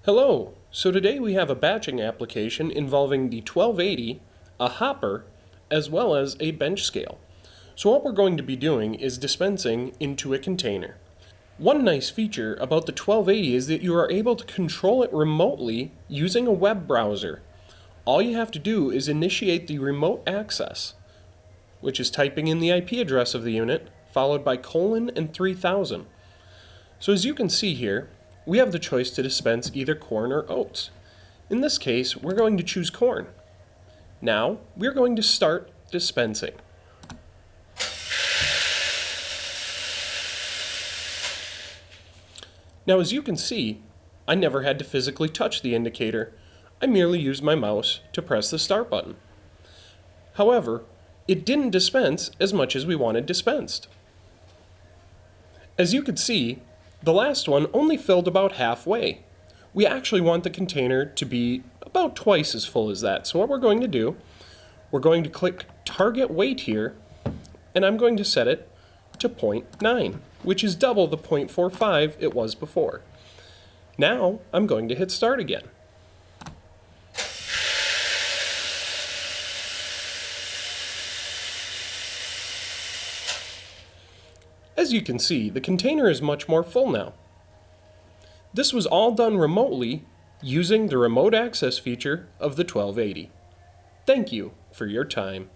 Hello! So today we have a batching application involving the 1280, a hopper, as well as a bench scale. So what we're going to be doing is dispensing into a container. One nice feature about the 1280 is that you are able to control it remotely using a web browser. All you have to do is initiate the remote access, which is typing in the IP address of the unit, followed by colon and 3000. So as you can see here, we have the choice to dispense either corn or oats. In this case, we're going to choose corn. Now, we're going to start dispensing. Now, as you can see, I never had to physically touch the indicator. I merely used my mouse to press the start button. However, it didn't dispense as much as we wanted dispensed. As you could see, the last one only filled about halfway. We actually want the container to be about twice as full as that. So what we're going to do, we're going to click target weight here, and I'm going to set it to 0.9, which is double the 0.45 it was before. Now I'm going to hit start again. As you can see, the container is much more full now. This was all done remotely using the remote access feature of the 1280. Thank you for your time.